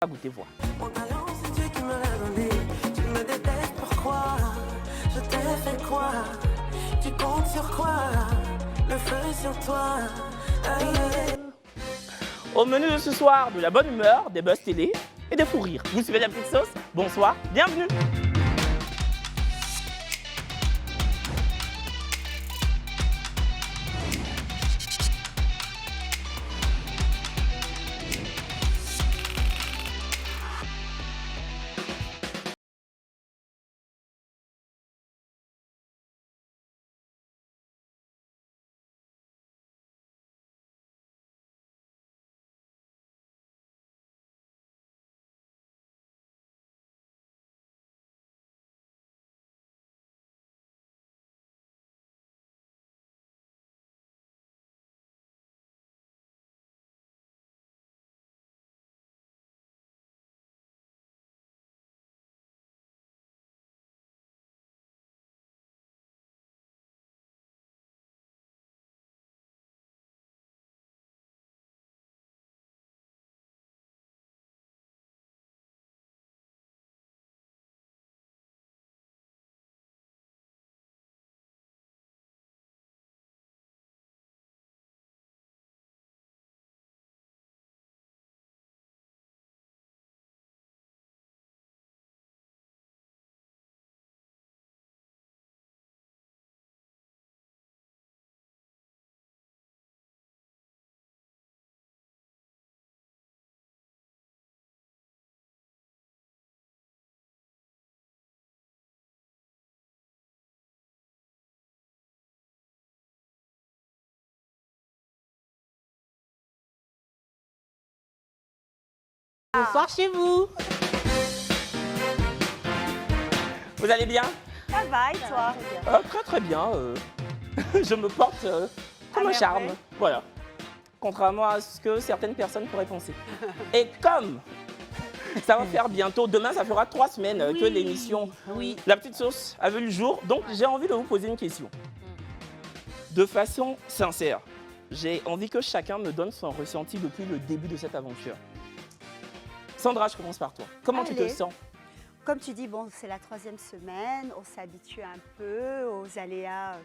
goûter voir. Mon talent, c'est Dieu qui me l'a donné. Tu me détestes, pourquoi? Je t'ai fait quoi? Tu comptes sur quoi? Le feu est sur toi. Aïe, aïe. Au menu de ce soir, de la bonne humeur, des buzz télé et des fous rires. Vous suivez la petite sauce? Bonsoir, bienvenue. Bonsoir chez vous. Vous allez bien? Ça va et toi? Très très bien. Je me porte comme un charme. Voilà. Contrairement à ce que certaines personnes pourraient penser. Et comme ça va faire bientôt, demain ça fera 3 semaines que l'émission La Petite Sauce a vu le jour. Donc j'ai envie de vous poser une question. De façon sincère, j'ai envie que chacun me donne son ressenti depuis le début de cette aventure. Sandra, je commence par toi. Comment tu te sens? Comme tu dis, bon, c'est la 3e semaine, on s'habitue un peu aux aléas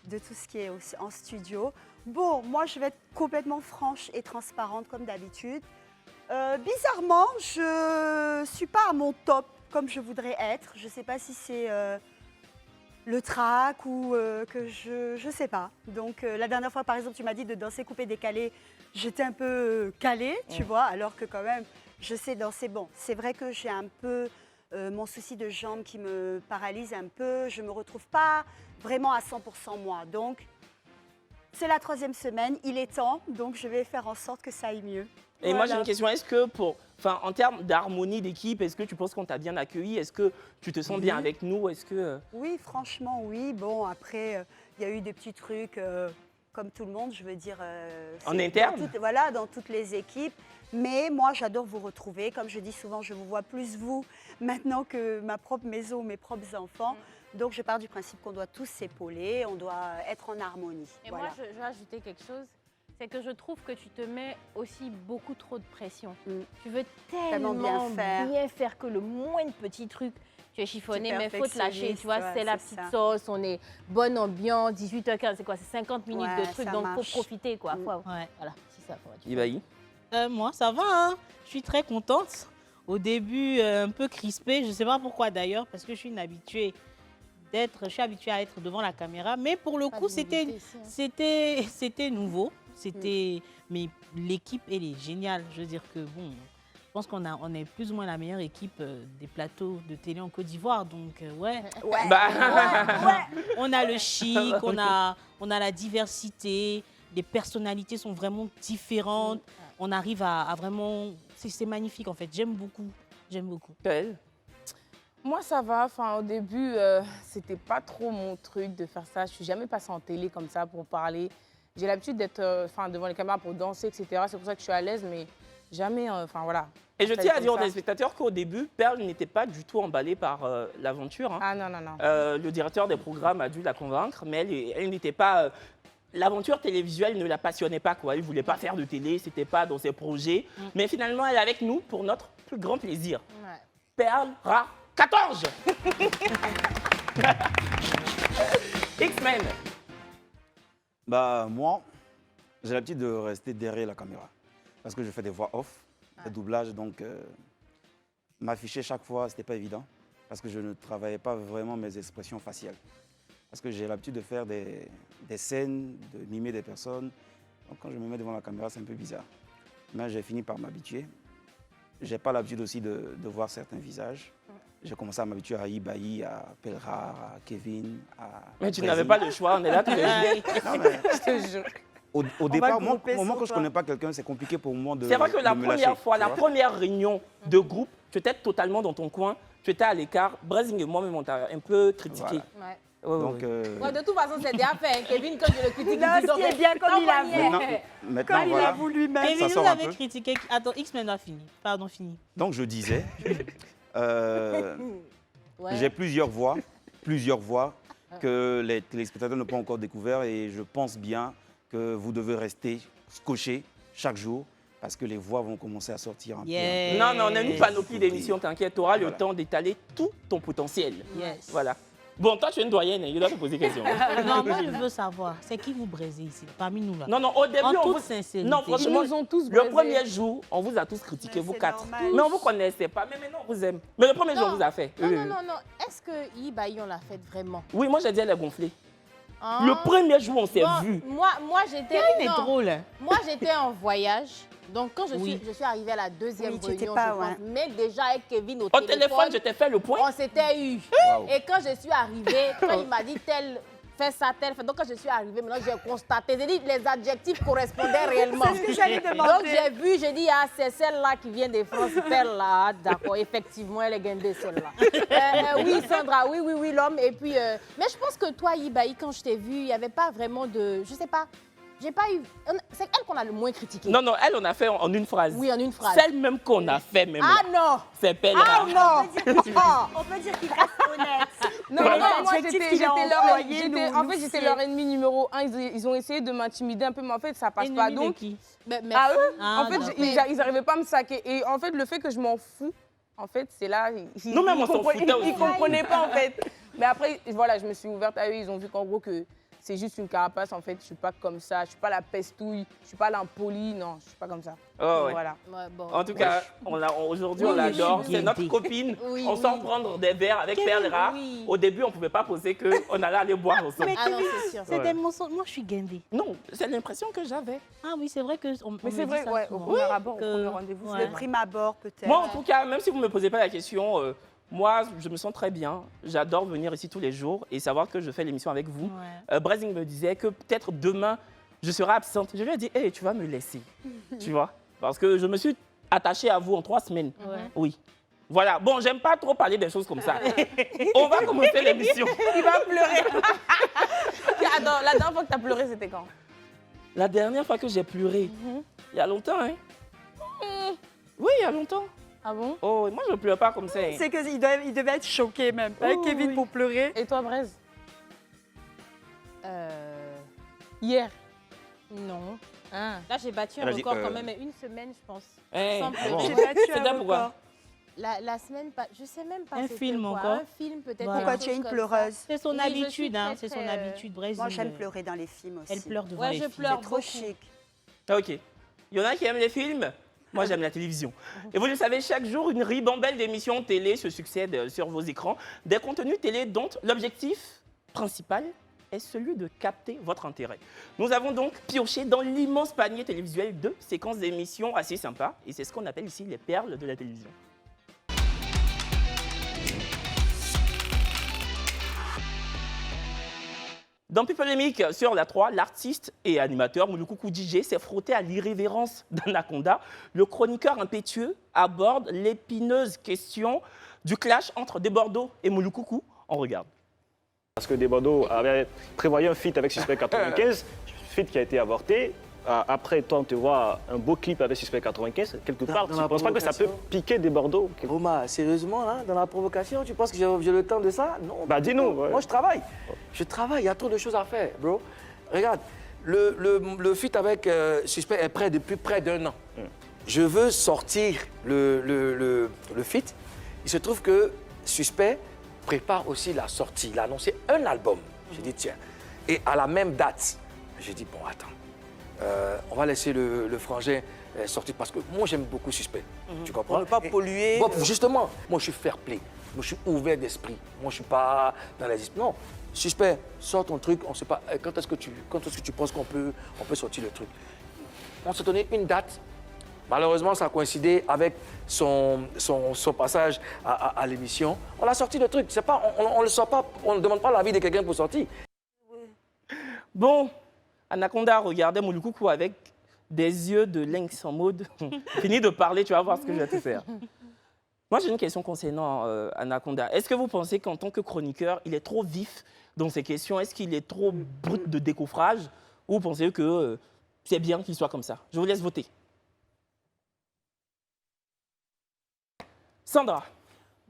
de tout ce qui est en studio. Bon, moi, je vais être complètement franche et transparente comme d'habitude. Bizarrement, je ne suis pas à mon top comme je voudrais être. Je ne sais pas si c'est le trac ou que je ne sais pas. Donc, la dernière fois, par exemple, tu m'as dit de danser coupé décalé. J'étais un peu calée, tu vois, alors que quand même, je sais danser. Bon, c'est vrai que j'ai un peu mon souci de jambe qui me paralyse un peu. Je ne me retrouve pas vraiment à 100% moi. Donc, c'est la 3e semaine, il est temps. Donc, je vais faire en sorte que ça aille mieux. Et moi, j'ai une question. Est-ce que, en termes d'harmonie d'équipe, est-ce que tu penses qu'on t'a bien accueilli? Est-ce que tu te sens bien avec nous? Est-ce que... Oui, franchement, oui. Bon, après, il y a eu des petits trucs, comme tout le monde, je veux dire. En interne? Voilà, dans toutes les équipes. Mais moi, j'adore vous retrouver. Comme je dis souvent, je vous vois plus vous maintenant que ma propre maison, mes propres enfants. Donc, je pars du principe qu'on doit tous s'épauler, on doit être en harmonie. Et voilà. moi, je vais ajouter quelque chose. C'est que je trouve que tu te mets aussi beaucoup trop de pression. Tu veux tellement bien faire que le moindre petit truc, tu es chiffonné, mais il faut te lâcher. Tu vois, c'est la petite sauce, on est bonne ambiance, 18h15, c'est quoi? C'est 50 minutes de trucs, donc il faut profiter, quoi. Voilà, c'est ça. Ibaï? Moi, ça va, hein. Je suis très contente. Au début, un peu crispée. Je ne sais pas pourquoi d'ailleurs, parce que je suis je suis habituée à être devant la caméra. Mais pour le coup, c'était nouveau. Mais l'équipe, elle est géniale. Je veux dire que, bon, je pense on est plus ou moins la meilleure équipe des plateaux de télé en Côte d'Ivoire. Donc, on a le chic, on a la diversité. Les personnalités sont vraiment différentes. On arrive à vraiment... C'est magnifique, en fait. J'aime beaucoup. Belle. Moi, ça va. Enfin, au début, c'était pas trop mon truc de faire ça. Je suis jamais passée en télé comme ça pour parler. J'ai l'habitude d'être devant les caméras pour danser, etc. C'est pour ça que je suis à l'aise, mais jamais... voilà. Et je tiens à dire aux téléspectateurs qu'au début, Perle n'était pas du tout emballée par l'aventure. Hein. Ah non. Le directeur des programmes a dû la convaincre, mais elle n'était pas l'aventure télévisuelle ne la passionnait pas, quoi. Elle ne voulait pas faire de télé, c'était pas dans ses projets. Mais finalement, elle est avec nous pour notre plus grand plaisir. Ouais. Perle Rare 14. X-Men. Bah, moi, j'ai l'habitude de rester derrière la caméra. Parce que je fais des voix off, des doublages, donc m'afficher chaque fois, c'était pas évident. Parce que je ne travaillais pas vraiment mes expressions faciales. Parce que j'ai l'habitude de faire des scènes, de mimer des personnes. Donc quand je me mets devant la caméra, c'est un peu bizarre. Mais j'ai fini par m'habituer. J'ai pas l'habitude aussi de voir certains visages. J'ai commencé à m'habituer à Ibaï, à Pelra, à Kevin, à... Mais tu n'avais pas le choix, on est là tous les jours. Non, mais Je te jure. au départ, moi, au moment que je ne connais pas quelqu'un, c'est compliqué pour moi de C'est vrai que la de me première lâcher, fois, tu la vois. première réunion de groupe, tu étais totalement dans ton coin, tu étais à l'écart. Brazing et moi-même, on t'a un peu critiqué. Voilà. Ouais. Ouais, ouais, Donc, ouais. Ouais, de toute façon, c'est déjà fait. Hein. Kevin, quand je le critique, Non, il dit ce qui est bien comme il a voulu. maintenant, Comme il voilà. a voulu même. Ça Kevin, vous sort un avez peu. critiqué... Attends, X-Men a fini. Pardon, fini. Donc je disais, Ouais. j'ai plusieurs voix que les téléspectateurs n'ont pas encore découvert et je pense bien que vous devez rester scotché chaque jour parce que les voix vont commencer à sortir un peu. Non, mais on a une panoplie Yes. d'émissions, t'inquiète, tu auras le Voilà. temps d'étaler tout ton potentiel. Yes. Voilà. Bon, toi, tu es une doyenne, il doit te poser question. Non, moi, je veux savoir, c'est qui vous braisez ici, parmi nous là? Non, non, au début, En on toute vous... sincérité. Non, Ils franchement, nous ont tous le braisés. premier jour, on vous a tous critiqué, Mais vous c'est quatre. normal. Mais on vous connaissait pas, mais maintenant, on vous aime. Mais le premier jour, on vous a fait. Non, non, non, non. Est-ce que Ibaï, on l'a fait vraiment? Oui, moi, j'ai dit, elle est gonflée. Hein? Le premier jour, on s'est Bon, vu. Moi, j'étais. Il est non. drôle. Moi, j'étais en voyage. Donc, quand je Oui. suis arrivée à la deuxième Oui, tu étais réunion, pas, je ouais. pense, mais déjà avec Kevin au Au téléphone, je t'ai fait le point. on s'était eu. Waouh. Et quand je suis arrivée, quand il m'a dit tel, fais ça, tel, fais. Donc, quand je suis arrivée, maintenant, j'ai constaté. J'ai dit les adjectifs correspondaient réellement. C'est ce que j'allais Donc, demander. j'ai vu, j'ai dit, ah, c'est celle-là qui vient de France, celle-là. Ah, d'accord, effectivement, elle est gagnée, celle-là. Oui, Sandra, oui, l'homme. Et puis, mais je pense que toi, Ibaï, quand je t'ai vu, il n'y avait pas vraiment de. Je sais pas. J'ai pas eu. C'est elle qu'on a le moins critiquée. Non, non, elle, on a fait en une phrase. Oui, en une phrase. Celle même qu'on a fait, même. Ah là. non! C'est Pelle Ah Rare. non! On peut dire qu'il reste honnête. Non, Voilà. non, moi L'adjectif j'étais qu'il a leur, employé j'étais- nous- en nous fait, j'étais fiait. leur ennemi numéro 1. Ils ont essayé de m'intimider un peu, mais en fait, ça passe pas. Ennemi de Donc, qui? Mais, à eux, Ah, en fait, d'accord. ils n'arrivaient pas à me saquer. Et en fait, le fait que je m'en fous, en fait, c'est là. Nous-mêmes, on s'en foutait aussi. Ils comprenaient pas, en fait. Mais après, voilà, je me suis ouverte à eux. Ils ont vu qu'en gros, que c'est juste une carapace. En fait, je suis pas comme ça. Je suis pas la pestouille. Je suis pas l'impoli. Non, je suis pas comme ça. Oh, ouais. Voilà. Ouais, bon. En tout cas, aujourd'hui, Oui, on l'adore. je suis C'est notre guindée. copine. Oui, On oui. sort prendre des verres avec Kevin, Perle Rare. oui. Au début, on ne pouvait pas poser qu'on allait aller boire ensemble. Mais Ah non, Kevin, c'est sûr. c'est Ouais. des mensonges. Moi, je suis guindée. Non, c'est l'impression que j'avais. Ah oui, c'est vrai que on Mais me c'est dit vrai, ça ouais, au souvent. premier abord, au Que- premier rendez-vous. ouais. Le prime abord, peut-être. Moi, en tout cas, même si vous ne me posez pas la question, moi, je me sens très bien. J'adore venir ici tous les jours et savoir que je fais l'émission avec vous. Ouais. Brazing me disait que peut-être demain, je serai absente. Je lui ai dit, hey, tu vas me laisser. Tu vois? Parce que je me suis attachée à vous en 3 semaines. Ouais. Oui. Voilà. Bon, j'aime pas trop parler des choses comme ça. On va commencer l'émission. Il va pleurer. Attends, la dernière fois que tu as pleuré, c'était quand? La dernière fois que j'ai pleuré, il y a longtemps, hein? Oui, il y a longtemps. Ah bon? Oh, moi, je ne pleure pas comme ça. hein. C'est qu'il devait être choqué même. Avec Oh, Kevin oui. pour pleurer. Et toi, Braise? Hier. Non. Ah. Là, j'ai battu un Elle a dit, record quand même, mais une semaine, je pense. Eh, Sans pleurer. J'ai battu C'était un pourquoi? record. La semaine, je sais même pas. Un c'était film quoi. encore? Un film peut-être. Voilà. Pourquoi quelque tu es chose une comme pleureuse? ça. C'est son Oui, je suis habitude, hein. très, C'est son très, habitude. Brésil. Moi, j'aime pleurer dans les films aussi. Elle pleure devant Ouais, les je filles. pleure. C'est trop beaucoup. chic. Ok. Il y en a qui aiment les films. Moi, j'aime la télévision. Et vous le savez, chaque jour, une ribambelle d'émissions télé se succèdent sur vos écrans. Des contenus télé dont l'objectif principal est celui de capter votre intérêt. Nous avons donc pioché dans l'immense panier télévisuel de séquences d'émissions assez sympas. Et c'est ce qu'on appelle ici les perles de la télévision. Dans Plus Polémique sur la 3, l'artiste et animateur Moulukoukou DJ s'est frotté à l'irrévérence d'Anaconda. Le chroniqueur impétueux aborde l'épineuse question du clash entre Desbordeaux et Moulukoukou. On regarde. Parce que Desbordeaux avait prévoyé un feat avec Suspect 95, feat qui a été avorté. Après, toi, on te voit un beau clip avec Suspect 95. Quelque part, Dans tu ne la penses pas que ça peut provocation. piquer Desbordeaux? Roma, sérieusement, hein, dans la provocation, tu penses que j'ai le temps de ça? Non. Bah, dis-nous, ouais. Moi, je travaille. Je travaille, il y a trop de choses à faire, bro. Regarde, le feat avec Suspect est prêt depuis près d'1 an. Je veux sortir le feat. Il se trouve que Suspect prépare aussi la sortie. Il a annoncé un album. J'ai dit, tiens. Et à la même date, j'ai dit, bon, attends, on va laisser le frangin sortir parce que moi, j'aime beaucoup Suspect. Tu comprends? Pour ne pas polluer. Bon, justement, moi, je suis fair play. Moi, je suis ouvert d'esprit. Moi, je ne suis pas dans les... Non, Suspect, sors ton truc. On ne sait pas quand est-ce que tu penses qu'on peut sortir le truc. On s'est donné une date. Malheureusement, ça a coïncidé avec son passage à l'émission. On a sorti le truc. C'est pas, on le sort pas, on ne demande pas l'avis de quelqu'un pour sortir. Bon, Anaconda regardait Mouloukoukou avec des yeux de lynx en mode. Fini de parler, tu vas voir ce que je vais te faire. Moi, j'ai une question concernant Anaconda. Est-ce que vous pensez qu'en tant que chroniqueur, il est trop vif dans ses questions? Est-ce qu'il est trop brut de décoffrage? Ou vous pensez que c'est bien qu'il soit comme ça? Je vous laisse voter. Sandra.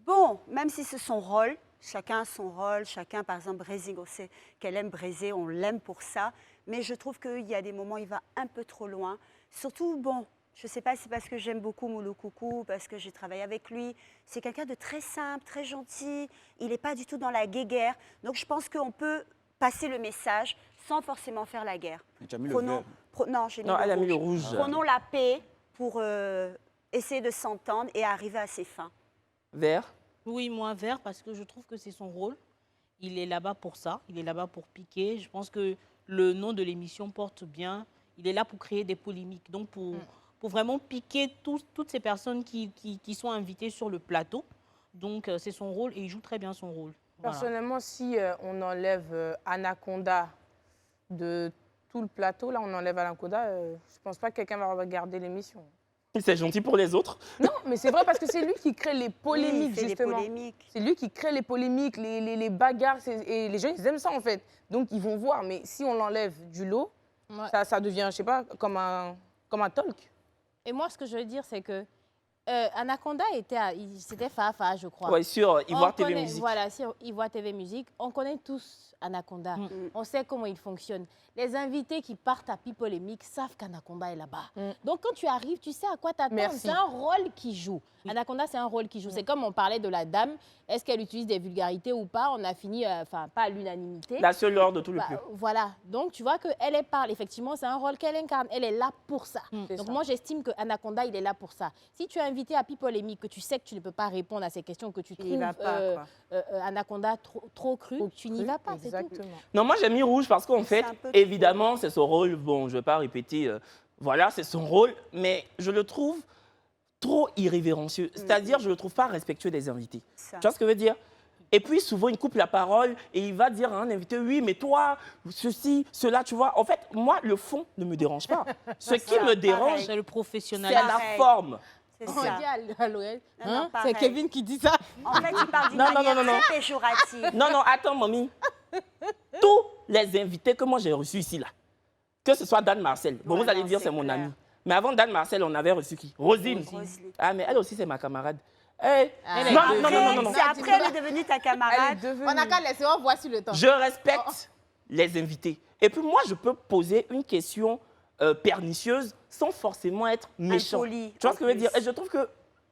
Bon, même si c'est son rôle, chacun a son rôle, chacun, par exemple, Brésil, on sait qu'elle aime Brésil, on l'aime pour ça, mais je trouve qu'il y a des moments où il va un peu trop loin. Surtout, bon, je ne sais pas si c'est parce que j'aime beaucoup Mouloukoukou, parce que j'ai travaillé avec lui. C'est quelqu'un de très simple, très gentil, il n'est pas du tout dans la guéguerre. Donc je pense qu'on peut passer le message sans forcément faire la guerre. Tu as mis le vert. Non, j'ai mis, elle a mis le rouge. Prenons la paix pour essayer de s'entendre et arriver à ses fins. Vert. Oui, moi, vert, parce que je trouve que c'est son rôle. Il est là-bas pour ça. Il est là-bas pour piquer. Je pense que le nom de l'émission porte bien. Il est là pour créer des polémiques. Donc, pour vraiment piquer toutes ces personnes qui sont invitées sur le plateau. Donc, c'est son rôle et il joue très bien son rôle. Voilà. Personnellement, si on enlève Anaconda de tout le plateau, là, on enlève Anaconda, je ne pense pas que quelqu'un va regarder l'émission. C'est gentil pour les autres. Non, mais c'est vrai parce que c'est lui qui crée les polémiques, oui, justement. C'est lui qui crée les polémiques, les bagarres. Et les gens, ils aiment ça, en fait. Donc, ils vont voir. Mais si on l'enlève du lot, ça devient, je ne sais pas, comme un talk. Et moi, ce que je veux dire, c'est que Anaconda c'était Fafa, je crois. Oui, sur Ivoire TV Musique. Voilà, sur Ivoire TV Musique. On connaît tous Anaconda. On sait comment il fonctionne. Les invités qui partent à People et Mix savent qu'Anaconda est là-bas. Donc, quand tu arrives, tu sais à quoi t'attendre. C'est un rôle qui joue. Anaconda, c'est un rôle qui joue. C'est comme on parlait de la dame. Est-ce qu'elle utilise des vulgarités ou pas? On a fini, enfin, pas à l'unanimité. La seule hors de tout le plus. Voilà. Donc, tu vois qu'elle parle. Effectivement, c'est un rôle qu'elle incarne. Elle est là pour ça. Donc, moi, j'estime qu'Anaconda, il est là pour ça. Si tu es invité à People et Mix, que tu sais que tu ne peux pas répondre à ces questions, que tu trouves Anaconda trop cru, tu n'y vas pas. Exactement. Non, moi j'ai mis rouge parce qu'en fait, évidemment, c'est son rôle. Bon, je ne vais pas répéter, voilà, c'est son rôle, mais je le trouve trop irrévérencieux. C'est-à-dire, je ne le trouve pas respectueux des invités. Tu vois ce que je veux dire? Et puis, souvent, il coupe la parole et il va dire à un invité, oui, mais toi, ceci, cela, tu vois. En fait, moi, le fond ne me dérange pas. Ce qui me dérange, c'est le professionnalisme. c'est la forme. C'est Kevin qui dit ça. En fait, il parle d'une manière très péjorative. Non, attends, mamie. Tous les invités que moi j'ai reçus ici, là, que ce soit Dan Marcel, bon, vous allez dire c'est mon ami. Mais avant Dan Marcel, on avait reçu qui? Rosine. Ah, mais elle aussi, c'est ma camarade. Hey. Non. C'est après, elle est devenue ta camarade. On n'a qu'à laisser, on voit sur le temps. Je respecte les invités. Et puis moi, je peux poser une question pernicieuse sans forcément être méchant. Impoli, tu vois ce que je veux dire? Et je trouve que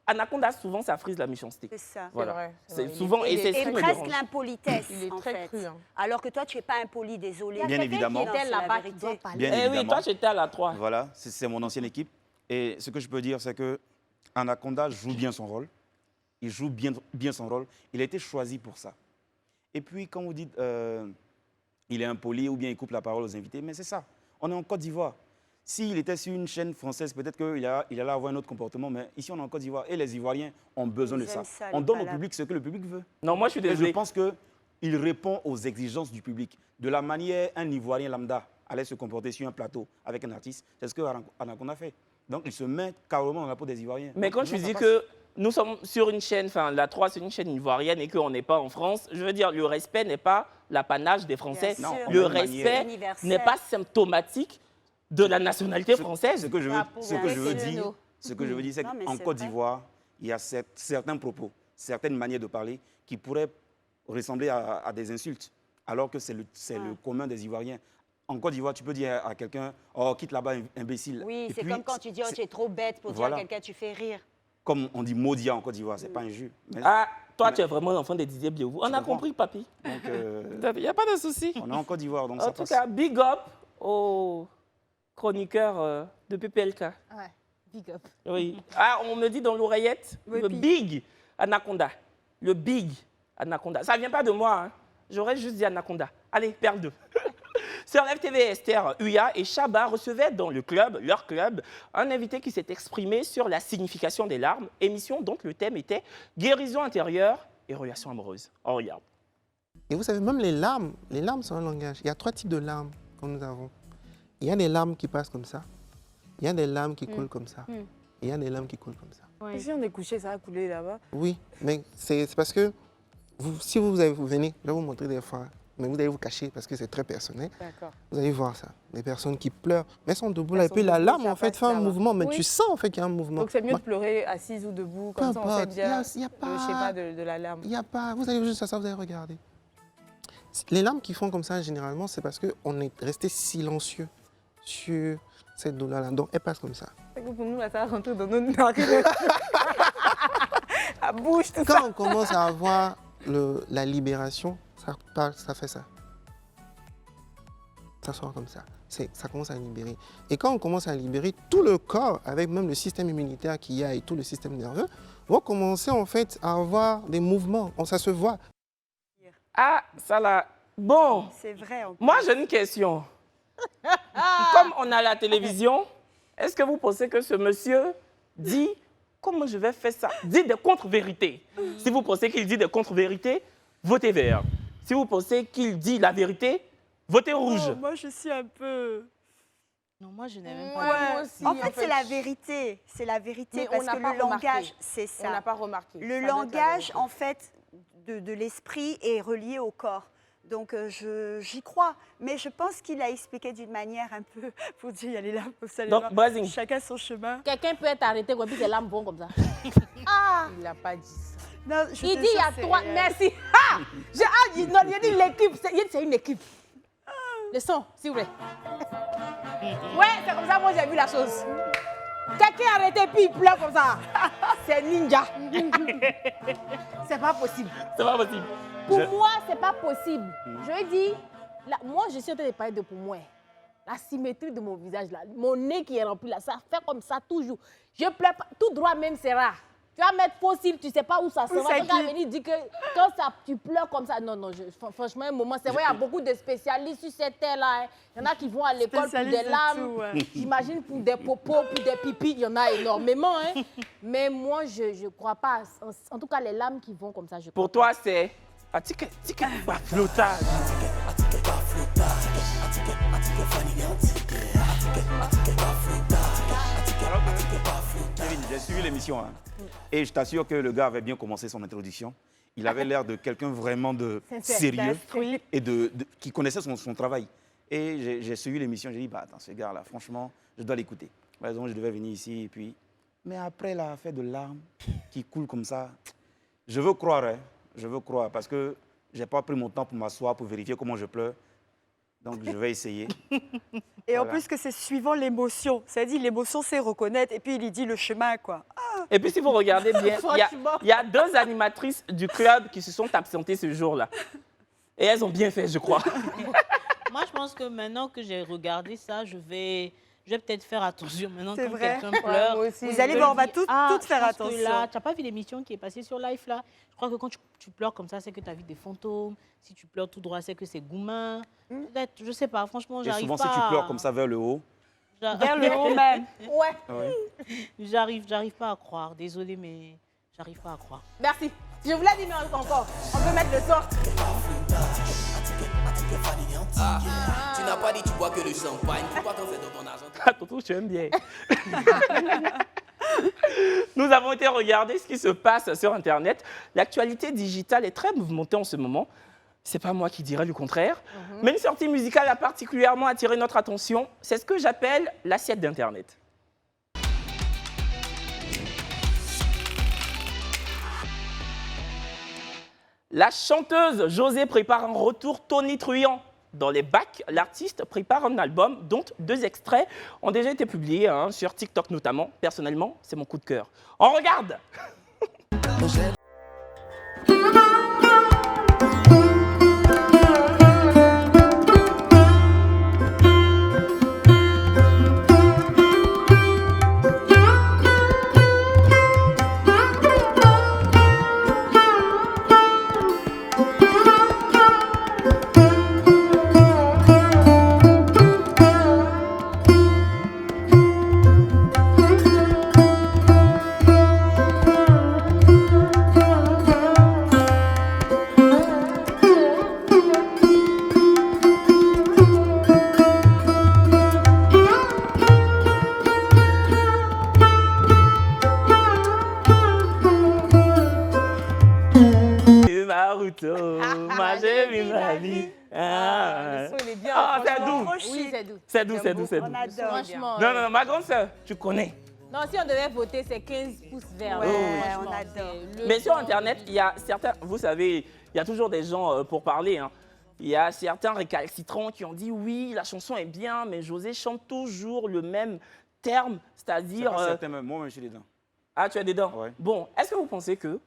Anaconda, souvent, ça frise la méchanceté. C'est ça. Voilà. C'est souvent, et c'est ce qui me presque dérange. l'impolitesse, Il est en très fait. cru. Hein. Alors que toi, tu n'es pas impoli, désolé. Bien évidemment. Non, c'est la vérité. Bien Eh évidemment. oui, toi, j'étais à la 3. Voilà, c'est mon ancienne équipe. Et ce que je peux dire, c'est que Anaconda joue bien son rôle. Il joue bien son rôle. Il a été choisi pour ça. Et puis, quand vous dites il est impoli ou bien il coupe la parole aux invités, mais c'est ça. On est en Côte d'Ivoire. S'il était sur une chaîne française, peut-être qu'il allait avoir un autre comportement, mais ici, on est en Côte d'Ivoire. Et les Ivoiriens ont besoin de ça. On donne au public ce que le public veut. Non, moi, je suis Et désolé. je pense qu'il répond aux exigences du public. De la manière un Ivoirien lambda allait se comporter sur un plateau avec un artiste, c'est ce que Anaconda fait. Donc, il se met carrément dans la peau des Ivoiriens. Mais quand tu dis que nous sommes sur une chaîne, enfin, la 3, c'est une chaîne ivoirienne et qu'on n'est pas en France, je veux dire, le respect n'est pas l'apanage des Français. Bien sûr. Le respect n'est pas symptomatique de la nationalité française. Ce que je veux dire, c'est qu'en Côte d'Ivoire, il y a certains propos, certaines manières de parler qui pourraient ressembler à des insultes, alors que c'est le commun des Ivoiriens. en Côte d'Ivoire, tu peux dire à quelqu'un, oh, quitte là-bas, imbécile. Oui, Et c'est puis, comme quand tu dis, oh, tu es trop bête pour dire à quelqu'un, tu fais rire. Comme on dit maudit en Côte d'Ivoire, c'est pas injure. Mais... Ah, toi, tu es vraiment l'enfant de Didier Biévou. On a compris, papy. Donc, il n'y a pas de souci. On est en Côte d'Ivoire, donc en ça tout passe. cas, big up au chroniqueur de PPLK. Ouais, big up. Oui. Ah, on me dit dans l'oreillette, le big anaconda. Le big anaconda. Ça ne vient pas de moi, hein. J'aurais juste dit anaconda. Allez, perle 2. Sur LFTV, Esther Huya et Chaba recevaient dans le club, leur club, un invité qui s'est exprimé sur la signification des larmes, émission dont le thème était guérison intérieure et relations amoureuses. On regarde. Et vous savez, même les larmes sont un langage. Il y a 3 types de larmes que nous avons. Il y a des larmes qui passent comme ça, il y a des larmes qui coulent comme ça, et il y a des larmes qui coulent comme ça. Ouais. Si on est couché, ça va couler là-bas. Oui, mais c'est parce que si vous venez, je vais vous montrer des fois, mais vous allez vous cacher parce que c'est très personnel. Vous allez voir ça. Des personnes qui pleurent, mais elles sont debout là, et puis la larme en fait fait un mouvement, mais tu sens en fait qu'il y a un mouvement. Donc c'est mieux de pleurer assise ou debout, comme ça on sait bien il y a pas, le schéma de la larme. Il n'y a pas, vous allez juste à ça, vous allez regarder. Les larmes qui font comme ça, généralement, c'est parce qu'on est resté silencieux sur cette douleur-là. Donc, elle passe comme ça. Pour nous, là, ça va rentrer dans nos narines. À bouche, tout ça. Quand on commence à avoir la libération, ça fait ça. Ça sort comme ça. Ça commence à libérer. Et quand on commence à libérer, tout le corps, avec même le système immunitaire qu'il y a et tout le système nerveux, vont commencer en fait à avoir des mouvements. Ça se voit. Ah, ça là. Bon. C'est vrai. Moi, j'ai une question. Comme on a la télévision, est-ce que vous pensez que ce monsieur dit comment je vais faire ça? Dit des contre-vérités. Si vous pensez qu'il dit des contre-vérités, votez vert. Si vous pensez qu'il dit la vérité, votez rouge. Moi, je suis un peu... Non, moi, je n'ai même pas. Ouais. En fait, c'est la vérité. C'est la vérité Mais parce on que n'a le pas langage, remarqué. c'est ça. On n'a pas remarqué. Le langage, en fait, de l'esprit est relié au corps. Donc, j'y crois. Mais je pense qu'il a expliqué d'une manière un peu... pour dire, il y a les larmes comme ça. Donc, Brazing. Chacun son chemin. Quelqu'un peut être arrêté et puis ses larmes vont comme ça. Il n'a pas dit ça. Non, il dit, il y a 3... Merci. Ah! Il a dit l'équipe. C'est une équipe. Le son, s'il vous plaît. Ouais, c'est comme ça, moi, j'ai vu la chose. Quelqu'un arrêté puis il pleure comme ça. C'est ninja. C'est pas possible. C'est pas possible. Pour moi, c'est pas possible. Je dis, là, moi, je suis en train de parler de pour moi. La symétrie de mon visage, là, mon nez qui est rempli, là, ça fait comme ça toujours. Je pleure pas, tout droit même, c'est rare. Tu vas mettre fossile, tu sais pas où ça se va. Tu vas venir dire que quand ça, tu pleures comme ça. Non, franchement, un moment, c'est vrai, il y a beaucoup de spécialistes sur cette terre-là. Hein. Il y en a qui vont à l'école pour des larmes. J'imagine pour des popos, pour des pipis, il y en a énormément. Hein. Mais moi, je ne crois pas. En tout cas, les larmes qui vont comme ça, je crois. Pour toi, c'est... flottage. J'ai suivi l'émission hein. Et je t'assure que le gars avait bien commencé son introduction. Il avait l'air de quelqu'un vraiment de sérieux et qui connaissait son travail. Et j'ai suivi l'émission, j'ai dit, bah attends, ce gars-là, franchement, je dois l'écouter. Par exemple, je devais venir ici et puis... Mais après l'affaire de larmes qui coulent comme ça, je veux croire, hein. Je veux croire parce que je n'ai pas pris mon temps pour m'asseoir, pour vérifier comment je pleure. Donc, je vais essayer. Et en plus que c'est suivant l'émotion. C'est-à-dire, l'émotion, c'est reconnaître. Et puis, il dit le chemin, quoi. Ah. Et puis, si vous regardez bien, il y a 2 animatrices du club qui se sont absentées ce jour-là. Et elles ont bien fait, je crois. Moi, je pense que maintenant que j'ai regardé ça, je vais peut-être faire attention. Maintenant, quand quelqu'un pleure... Vous allez voir, on va toutes faire attention. Là, tu n'as pas vu l'émission qui est passée sur Live, là? Je crois que quand tu pleures comme ça, c'est que tu as vu des fantômes. Si tu pleures tout droit, c'est que c'est Goumin. Peut-être, je ne sais pas, franchement, j'arrive pas... Et souvent, si tu pleures comme ça vers le haut... Vers le haut même. Ouais. J'arrive pas à croire. Désolée, mais j'arrive pas à croire. Merci. Je vous l'ai dit, mais encore. On peut mettre le son. Tu n'as pas dit tu bois que le champagne. Pourquoi t'en fais dans ton argent? Ah, Toto, tu aimes bien. Nous avons été regarder ce qui se passe sur Internet. L'actualité digitale est très mouvementée en ce moment. C'est pas moi qui dirais le contraire. Mais une sortie musicale a particulièrement attiré notre attention. C'est ce que j'appelle l'assiette d'Internet. La chanteuse José prépare un retour tonitruant dans les bacs, l'artiste prépare un album dont 2 extraits ont déjà été publiés sur TikTok notamment. Personnellement, c'est mon coup de cœur. On regarde. Moi j'ai vu ma vie. Le son, il est bien. Ah, c'est doux. Oui, c'est doux. C'est doux, c'est doux, c'est doux. On adore. Franchement. Non, non, ma grande sœur, tu connais. Non, si on devait voter, c'est 15 pouces verts. Ouais, Franchement, on adore. c'est le Mais sur son. Internet, il y a certains, vous savez, il y a toujours des gens pour parler. Il y a certains récalcitrants qui ont dit oui, la chanson est bien, mais José chante toujours le même terme, c'est-à-dire. Moi-même, je suis dedans. Ah, tu es dedans. Ouais. Bon, est-ce que vous pensez que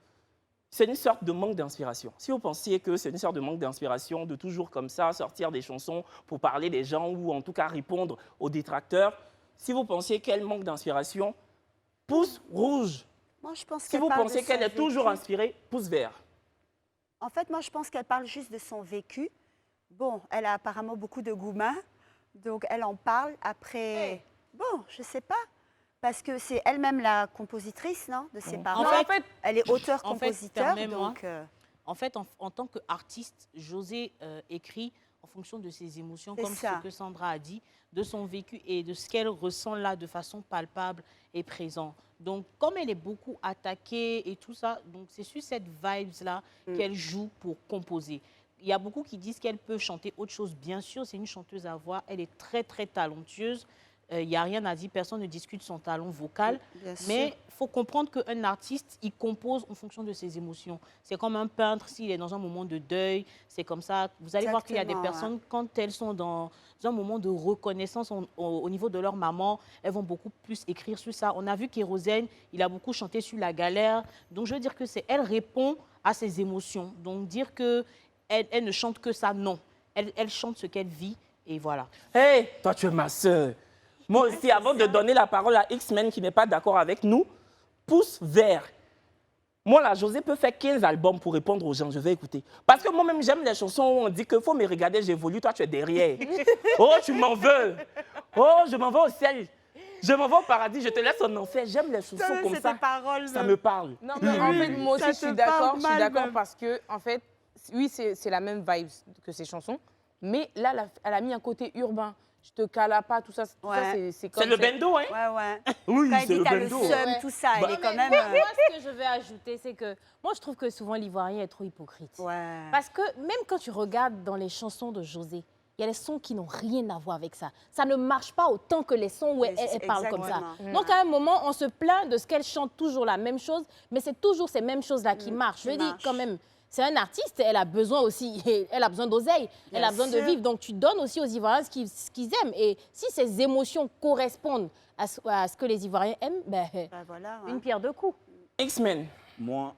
c'est une sorte de manque d'inspiration? Si vous pensiez que c'est une sorte de manque d'inspiration, de toujours comme ça sortir des chansons pour parler des gens ou en tout cas répondre aux détracteurs, si vous pensiez qu'elle manque d'inspiration, pouce rouge. Moi, je pense Si qu'elle vous parle pensez de qu'elle son est toujours vécu. inspirée, pouce vert. En fait, moi, je pense qu'elle parle juste de son vécu. Bon, elle a apparemment beaucoup de gourmands, donc elle en parle. Après, bon, je sais pas, parce que c'est elle-même la compositrice, non, de ses paroles. En fait, elle est auteur-compositeur, permets-moi. donc... En fait, en tant qu'artiste, José écrit en fonction de ses émotions, C'est comme ça. ce que Sandra a dit, de son vécu et de ce qu'elle ressent là de façon palpable et présente. Donc, comme elle est beaucoup attaquée et tout ça, donc c'est sur cette vibes-là qu'elle joue pour composer. Il y a beaucoup qui disent qu'elle peut chanter autre chose. Bien sûr, c'est une chanteuse à voix. Elle est très, très talentueuse. Il n'y a rien à dire. Personne ne discute son talent vocal. Bien sûr. Mais il faut comprendre qu'un artiste, il compose en fonction de ses émotions. C'est comme un peintre, s'il est dans un moment de deuil, c'est comme ça. Vous allez voir qu'il y a des Exactement, personnes, quand elles sont dans un moment de reconnaissance au niveau de leur maman, elles vont beaucoup plus écrire sur ça. On a vu qu'Hérosène, il a beaucoup chanté sur la galère. Donc, je veux dire que c'est elle répond à ses émotions. Donc, dire qu'elle elle ne chante que ça, non. Elle chante ce qu'elle vit et voilà. Hé, toi tu es ma sœur. Moi aussi, avant de donner la parole à X-Men qui n'est pas d'accord avec nous, pouce vert. Moi, là, José peut faire 15 albums pour répondre aux gens. Je vais écouter. Parce que moi-même, j'aime les chansons où on dit qu'il faut me regarder, j'évolue. Toi, tu es derrière. Oh, tu m'en veux. Oh, je m'en vais au ciel. Je m'en vais au paradis. Je te laisse en enfer. J'aime les chansons comme ça. Ça me parle. Non, mais en fait, moi aussi, Ça je suis te d'accord. parle Je suis mal, d'accord même. parce que, en fait, oui, c'est la même vibe que ces chansons. Mais là, elle a mis un côté urbain. Je te cala pas, tout ça, c'est comme C'est le bendo, hein? Ouais, ouais. Oui, Quand elle c'est dit le t'as le bendo. seum, tout ça, elle est quand même... Moi, ce que je vais ajouter, c'est que moi, je trouve que souvent, l'Ivoirien est trop hypocrite. Ouais. Parce que même quand tu regardes dans les chansons de José, il y a des sons qui n'ont rien à voir avec ça. Ça ne marche pas autant que les sons où Mais elle parle comme ça. exactement. Donc, à un moment, on se plaint de ce qu'elle chante toujours la même chose, mais c'est toujours ces mêmes choses-là qui marchent. Je qui dis marchent. quand même, c'est un artiste, elle a besoin aussi, elle a besoin d'oseille, elle a Bien besoin de sûr. vivre. Donc, tu donnes aussi aux Ivoiriens ce qu'ils aiment. Et si ces émotions correspondent à ce que les Ivoiriens aiment, ben, Ben voilà, ouais. une pierre deux coups. X-Men. Moi,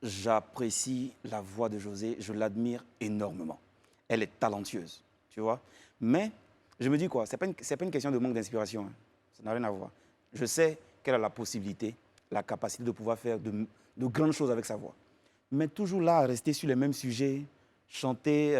j'apprécie la voix de José, je l'admire énormément. Elle est talentueuse, tu vois. Mais je me dis quoi, c'est pas une question de manque d'inspiration, hein. Ça n'a rien à voir. Je sais qu'elle a la possibilité, la capacité de pouvoir faire de grandes choses avec sa voix. Mais toujours là, à rester sur les mêmes sujets, chanter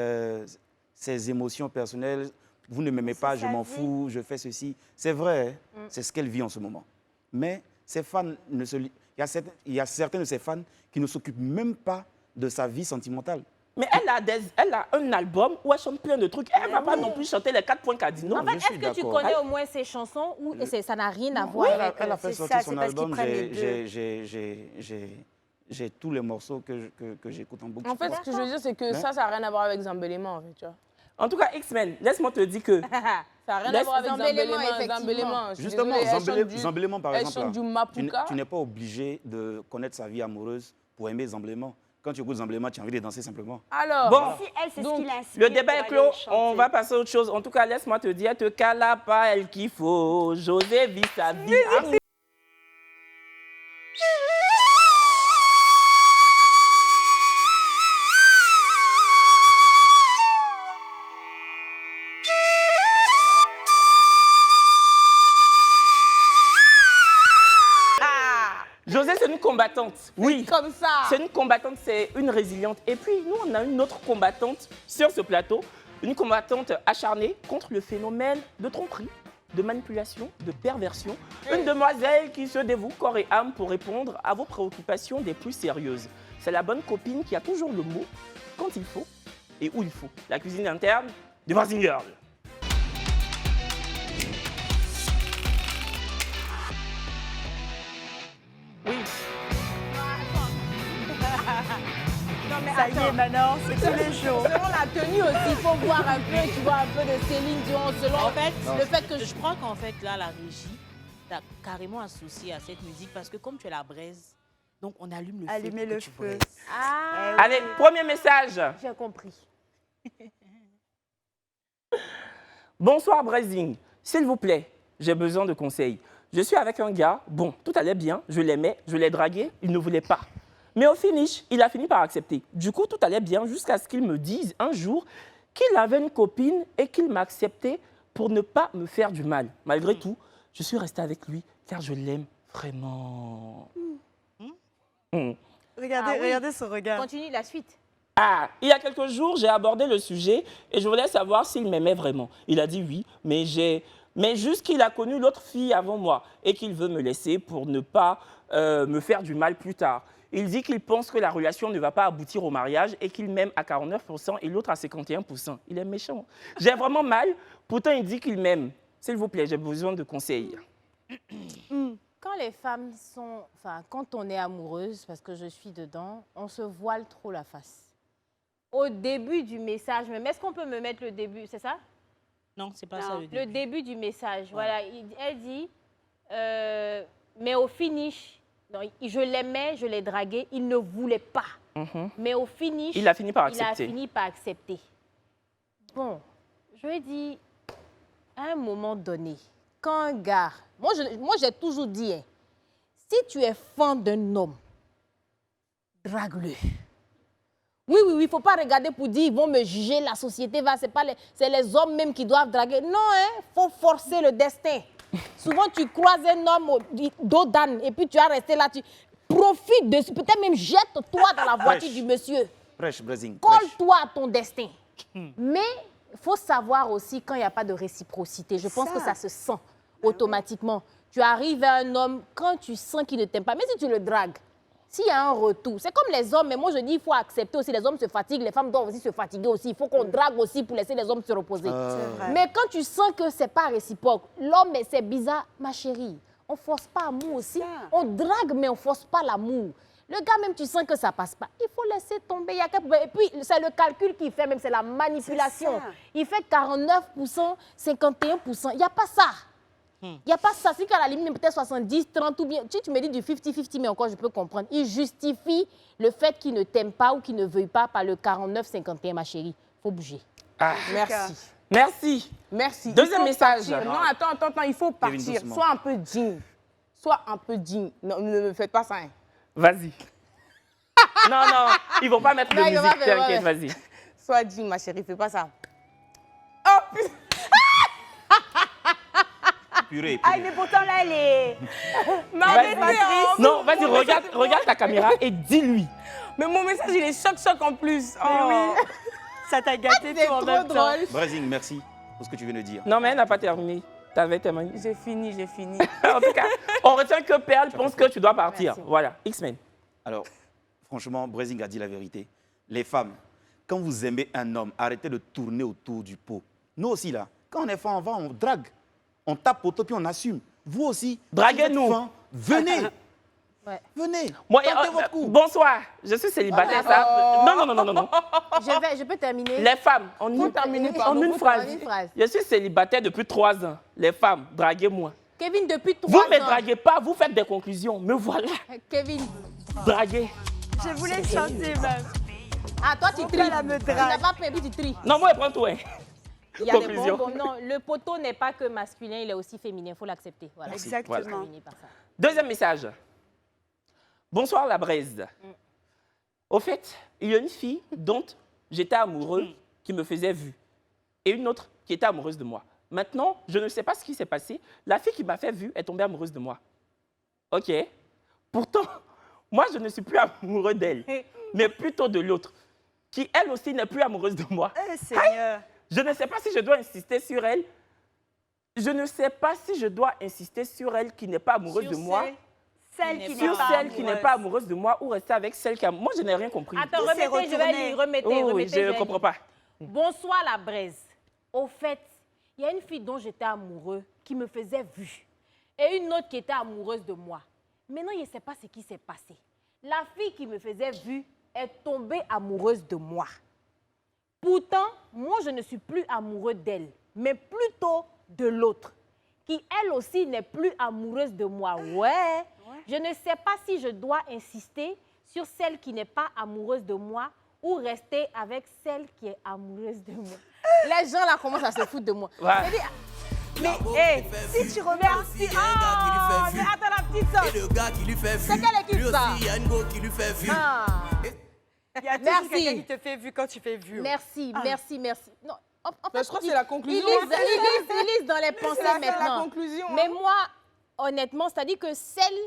ses émotions personnelles, vous ne m'aimez pas, je sa m'en vie. fous, je fais ceci. C'est vrai, hein, c'est ce qu'elle vit en ce moment. Mais ses fans ne se... Il y a certains de ses fans qui ne s'occupent même pas de sa vie sentimentale. Mais elle a un album où elle chante plein de trucs. Elle ne va pas non plus chanter les 4 points cardinaux. En fait, je est-ce suis que tu d'accord. connais au moins ses chansons ou ça n'a rien à voir avec... Elle a fait c'est sortir ça, son c'est parce qu'ils album, prennent les j'ai tous les morceaux que j'écoute en boucle. En fait, ce que je veux dire, c'est que ça n'a rien à voir avec Zambelema, en fait, tu vois. En tout cas, X-Men, laisse-moi te dire que... Ça n'a rien à voir avec Zambelema, Zambelema. Justement, Zambelema, par elle exemple, chante là, du Mapuka. tu n'es pas obligé de connaître sa vie amoureuse pour aimer Zambelema. Quand tu écoutes Zambléma, tu as envie de danser simplement. Alors, Bon, Si elle, c'est ce donc, qui l'inspire. le débat est pour clos, aller on chanter. va passer à autre chose. En tout cas, laisse-moi te dire, te cala pas elle qu'il faut. José vit sa vie. José, c'est une combattante. Oui. comme ça. C'est une combattante, c'est une résiliente. Et puis, nous, on a une autre combattante sur ce plateau. Une combattante acharnée contre le phénomène de tromperie, de manipulation, de perversion. Une demoiselle qui se dévoue corps et âme pour répondre à vos préoccupations des plus sérieuses. C'est la bonne copine qui a toujours le mot quand il faut et où il faut. La cuisine interne de Brazing Girl. Oui. Ça y est, maintenant, c'est tous les jours. Selon la tenue aussi, il faut voir un peu, tu vois, un peu de Céline Dion. Selon en fait, le fait que je crois qu'en fait, là, la régie t'a carrément associé à cette musique parce que comme tu es la braise, donc on allume le feu. Allumer pour que le tu feu. braises. Ah, Allez, premier message. j'ai compris. Bonsoir Brazing, s'il vous plaît, j'ai besoin de conseils. Je suis avec un gars, bon, tout allait bien, je l'aimais, je l'ai dragué, il ne voulait pas. Mais au finish, il a fini par accepter. Du coup, tout allait bien jusqu'à ce qu'il me dise un jour qu'il avait une copine et qu'il m'a accepté pour ne pas me faire du mal. Malgré tout, je suis restée avec lui car je l'aime vraiment. Regardez son regard. Continue la suite. Ah, il y a quelques jours, j'ai abordé le sujet et je voulais savoir s'il m'aimait vraiment. Il a dit oui, mais juste qu'il a connu l'autre fille avant moi et qu'il veut me laisser pour ne pas me faire du mal plus tard. Il dit qu'il pense que la relation ne va pas aboutir au mariage et qu'il m'aime à 49% et l'autre à 51%. Il est méchant. J'ai vraiment mal, pourtant il dit qu'il m'aime. S'il vous plaît, j'ai besoin de conseils. Quand les femmes sont... Enfin, quand on est amoureuse, parce que je suis dedans, on se voile trop la face. Au début du message, même, est-ce qu'on peut me mettre le début, c'est ça? Non, c'est pas Non, ça le début. le début du message, voilà. Elle dit, mais au finish, non, je l'aimais, je l'ai dragué, il ne voulait pas. Mais au finish, il a fini par il a accepter. fini par accepter. Bon, je lui ai dit, à un moment donné, quand un gars... Moi, j'ai toujours dit, hein, si tu es fan d'un homme, drague-le. Oui, il ne faut pas regarder pour dire ils vont me juger, la société va, c'est les hommes même qui doivent draguer. Non, il faut forcer le destin. Souvent, tu croises un homme au dos d'âne et puis tu vas rester là, tu profites de... Peut-être même jette-toi dans la voiture du monsieur. Prêche, Brazing. Colle-toi à ton destin. Mais il faut savoir aussi quand il n'y a pas de réciprocité. Je pense que ça se sent automatiquement. Tu arrives à un homme, quand tu sens qu'il ne t'aime pas, mais si tu le dragues, s'il y a un retour, c'est comme les hommes, mais moi je dis il faut accepter aussi, les hommes se fatiguent, les femmes doivent aussi se fatiguer aussi, il faut qu'on drague aussi pour laisser les hommes se reposer. Mais quand tu sens que ce n'est pas réciproque, l'homme, c'est bizarre, ma chérie, on ne force pas l'amour aussi, on drague mais on ne force pas l'amour. Le gars même, tu sens que ça ne passe pas, il faut laisser tomber. Il y a et puis, c'est le calcul qu'il fait même, c'est la manipulation. Il fait 49%, 51%, il n'y a pas ça. Il n'y a pas ça. C'est qu'à la limite, peut-être 70, 30 ou bien... Tu me dis du 50-50, mais encore, je peux comprendre. Il justifie le fait qu'il ne t'aime pas ou qu'il ne veuille pas par le 49-51, ma chérie. Il faut bouger. Ah, Merci. Merci. Merci. Deuxième message. Partir. Non, attends, il faut partir. Sois un peu digne. Sois un peu digne. Non, ne me faites pas ça. Hein. Vas-y. Non, ils ne vont pas mettre de musique, t'inquiète, vas-y. Sois digne, ma chérie, fais pas ça. Oh, putain. Purée. Ah, mais pourtant là, elle est... Non, vas-y, regarde ta caméra et dis-lui. Mais mon message, il est choc en plus. Oh. Oui. Ça t'a gâté tout en même temps. Brazing, merci pour ce que tu viens de dire. Non, mais elle n'a pas terminé. T'avais terminé. J'ai fini. En tout cas, on retient que Perle pense que tu dois partir. Merci. Voilà, X-Men. Alors, franchement, Brazing a dit la vérité. Les femmes, quand vous aimez un homme, arrêtez de tourner autour du pot. Nous aussi, là, quand on est fan, on va, on drague. On tape au top et on assume. Vous aussi, draguez-nous. Venez. Ouais. Venez. Moi, tentez votre coup. Bonsoir, je suis célibataire. Ça... Non. Je peux terminer. Les femmes, en une phrase. Je suis célibataire depuis 3 ans. Les femmes, draguez-moi. Kevin, depuis 3 ans. Vous ne me draguez pas, vous faites des conclusions. Me voilà. Kevin. Draguez. Je voulais chanter même. Ah, toi, tu tries. la me Tu drague. n'as pas perdu, tu tries. Non, moi, je prends tout. Hein. Il y a des Conclusion. bonbons. Non, le poteau n'est pas que masculin, il est aussi féminin. Il faut l'accepter. Voilà. Exactement. Voilà. Terminé par ça. Deuxième message. Bonsoir la braise. Au fait, il y a une fille dont j'étais amoureux qui me faisait vue et une autre qui était amoureuse de moi. Maintenant, je ne sais pas ce qui s'est passé. La fille qui m'a fait vue est tombée amoureuse de moi. OK. Pourtant, moi, je ne suis plus amoureux d'elle, mais plutôt de l'autre, qui elle aussi n'est plus amoureuse de moi. Seigneur. Je ne sais pas si je dois insister sur elle. Je ne sais pas si je dois insister sur elle qui n'est pas amoureuse de moi. Celle qui Sur celle qui n'est pas amoureuse de moi ou rester avec celle qui a... Moi, je n'ai rien compris. Attends, remettez, je vais lire. Remettez, Oh, oui, remettez. je vais ne comprends lire. pas. Bonsoir la braise. Au fait, il y a une fille dont j'étais amoureux qui me faisait vue et une autre qui était amoureuse de moi. Maintenant, je ne sais pas ce qui s'est passé. La fille qui me faisait vue est tombée amoureuse de moi. Pourtant, moi, je ne suis plus amoureux d'elle, mais plutôt de l'autre, qui elle aussi n'est plus amoureuse de moi. Ouais. Je ne sais pas si je dois insister sur celle qui n'est pas amoureuse de moi ou rester avec celle qui est amoureuse de moi. Les gens là commencent à se foutre de moi. Ouais. Mais hey, si tu regardes, ah, mais attends la petite soeur. Et le gars qui lui fait C'est vue, quelle équipe lui ça? aussi, il y a une go qui lui fait vue. Ah. Il y a toujours Merci. quelqu'un qui te fait vu quand tu fais vu. Merci, merci, merci. Non, en fait, je crois que c'est la conclusion. Ils lisent dans les pensées C'est maintenant. la conclusion. Mais moi, honnêtement, c'est-à-dire que celle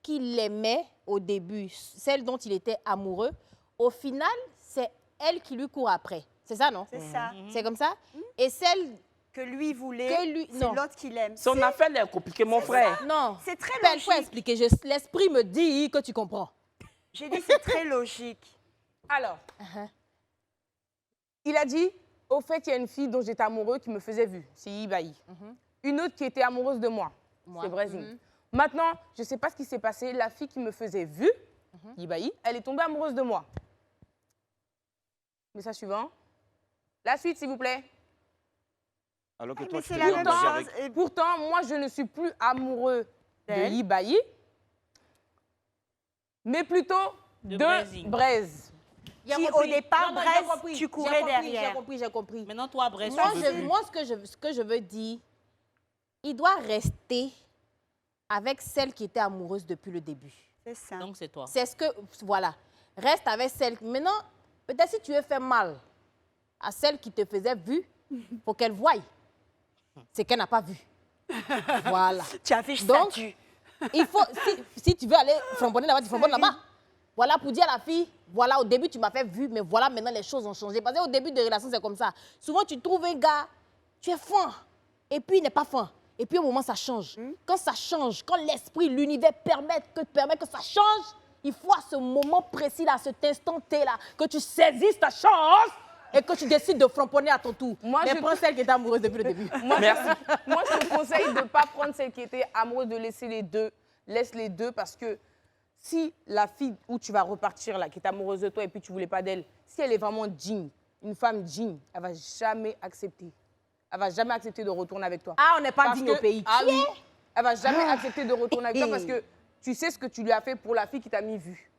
qui l'aimait au début, celle dont il était amoureux, au final, c'est elle qui lui court après. C'est ça, non? C'est ça. C'est comme ça? Et celle que lui voulait, que lui, c'est non. l'autre qui l'aime. Son affaire est compliquée, mon frère. Non. C'est très Ben, logique. faut expliquer. L'esprit me dit que tu comprends. J'ai dit c'est très logique. Alors, il a dit, au fait, il y a une fille dont j'étais amoureux qui me faisait vue. C'est Ibaï. Une autre qui était amoureuse de moi. C'est Brésil. Maintenant, je ne sais pas ce qui s'est passé. La fille qui me faisait vue, Ibaï, elle est tombée amoureuse de moi. Message suivant. La suite, s'il vous plaît. Alors que mais toi, tu c'est t'es la même engagé chose. avec... Pourtant, moi, je ne suis plus amoureux de Ibaï, mais plutôt de Braise. Qui, au départ, Braise, tu courais derrière. J'ai compris. Maintenant, toi, Brest, Moi, ce que je veux dire, il doit rester avec celle qui était amoureuse depuis le début. C'est ça. Donc, c'est toi. C'est ce que, voilà, reste avec celle. Maintenant, peut-être si tu veux faire mal à celle qui te faisait vue, pour qu'elle voie, c'est qu'elle n'a pas vu. Voilà. Tu affiches donc, statut. il faut, si tu veux aller flamboyer là-bas, tu flamboies là-bas. Voilà pour dire à la fille, voilà, au début, tu m'as fait vue, mais voilà, maintenant, les choses ont changé. Parce qu'au début de relation, c'est comme ça. Souvent, tu trouves un gars, tu es fin, et puis il n'est pas fin. Et puis, au moment, ça change. Quand ça change, quand l'esprit, l'univers permet que ça change, il faut à ce moment précis, là, à cet instant T-là, que tu saisisses ta chance et que tu décides de framponner à ton tour. Mais prends celle qui était amoureuse depuis le début. Merci. Moi, je te conseille de ne pas prendre celle qui était amoureuse, de laisser les deux. Laisse les deux parce que si la fille où tu vas repartir, là, qui est amoureuse de toi et puis tu ne voulais pas d'elle, si elle est vraiment digne, une femme digne, elle ne va jamais accepter. Elle ne va jamais accepter de retourner avec toi. Ah, on n'est pas digne au pays. Ah oui, elle ne va jamais accepter de retourner avec toi parce que tu sais ce que tu lui as fait pour la fille qui t'a mis vue.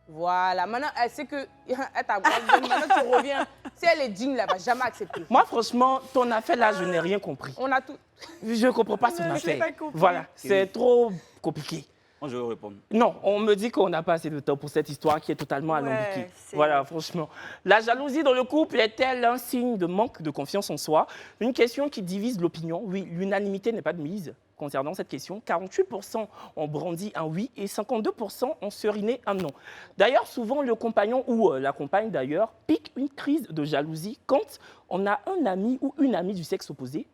Voilà, maintenant, elle sait que... Maintenant, tu reviens. Si elle est digne, elle ne va jamais accepter. Moi, franchement, ton affaire là, je n'ai rien compris. On a tout... Je ne comprends pas son affaire. Voilà, c'est trop compliqué. Moi, je vais répondre. Non, on me dit qu'on n'a pas assez de temps pour cette histoire qui est totalement alambiquée. Voilà, franchement. La jalousie dans le couple est-elle un signe de manque de confiance en soi? Une question qui divise l'opinion. Oui, l'unanimité n'est pas de mise concernant cette question. 48% ont brandi un oui et 52% ont seriné un non. D'ailleurs, souvent, le compagnon ou la compagne, d'ailleurs, pique une crise de jalousie quand on a un ami ou une amie du sexe opposé.